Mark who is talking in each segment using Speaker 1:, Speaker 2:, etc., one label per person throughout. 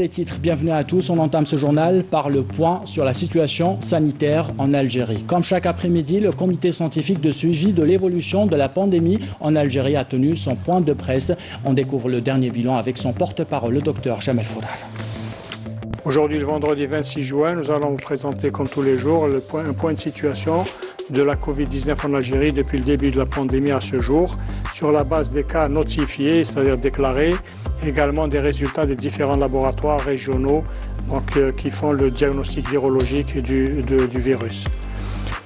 Speaker 1: les titres, bienvenue à tous. On entame ce journal par le point sur la situation sanitaire en Algérie. Comme chaque après-midi, le comité scientifique de suivi de l'évolution de la pandémie en Algérie a tenu son point de presse. On découvre le dernier bilan avec son porte-parole, le docteur Jamel Foural.
Speaker 2: Aujourd'hui, le vendredi 26 juin, nous allons vous présenter comme tous les jours un point de situation de la Covid-19 en Algérie depuis le début de la pandémie à ce jour, sur la base des cas notifiés, c'est-à-dire déclarés, également des résultats des différents laboratoires régionaux qui font le diagnostic virologique du virus.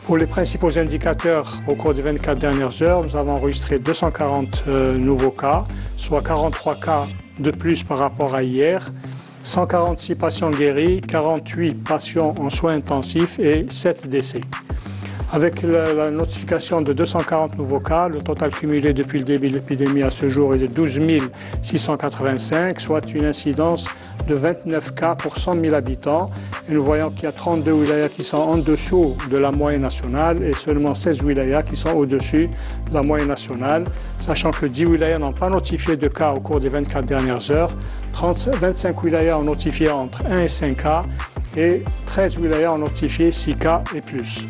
Speaker 2: Pour les principaux indicateurs, au cours des 24 dernières heures, nous avons enregistré 240 nouveaux cas, soit 43 cas de plus par rapport à hier, 146 patients guéris, 48 patients en soins intensifs et 7 décès. Avec la notification de 240 nouveaux cas, le total cumulé depuis le début de l'épidémie à ce jour est de 12 685, soit une incidence de 29 cas pour 100 000 habitants. Et nous voyons qu'il y a 32 wilayas qui sont en dessous de la moyenne nationale et seulement 16 wilayas qui sont au-dessus de la moyenne nationale, sachant que 10 wilayas n'ont pas notifié de cas au cours des 24 dernières heures, 25 wilayas ont notifié entre 1 et 5 cas et 13 wilayas ont notifié 6 cas et plus.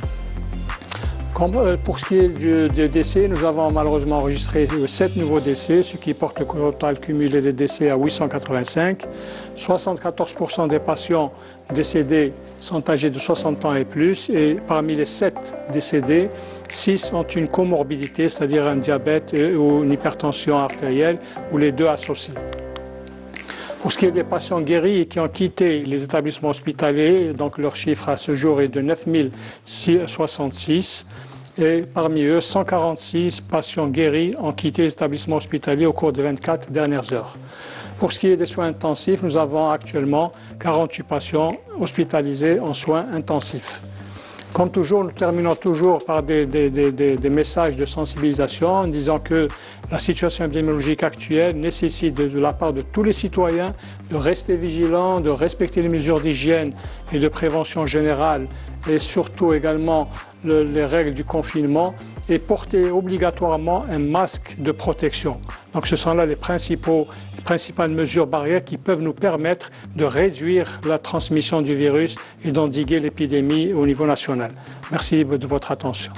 Speaker 2: Pour ce qui est des décès, nous avons malheureusement enregistré 7 nouveaux décès, ce qui porte le total cumulé des décès à 885. 74% des patients décédés sont âgés de 60 ans et plus, et parmi les 7 décédés, 6 ont une comorbidité, c'est-à-dire un diabète ou une hypertension artérielle, ou les deux associés. Pour ce qui est des patients guéris et qui ont quitté les établissements hospitaliers, donc leur chiffre à ce jour est de 9066. Et parmi eux, 146 patients guéris ont quitté les établissements hospitaliers au cours des 24 dernières heures. Pour ce qui est des soins intensifs, nous avons actuellement 48 patients hospitalisés en soins intensifs. Comme toujours, nous terminons toujours par des messages de sensibilisation en disant que la situation épidémiologique actuelle nécessite de la part de tous les citoyens de rester vigilants, de respecter les mesures d'hygiène et de prévention générale et surtout également les règles du confinement et porter obligatoirement un masque de protection. Donc ce sont là les principales mesures barrières qui peuvent nous permettre de réduire la transmission du virus et d'endiguer l'épidémie au niveau national. Merci de votre attention.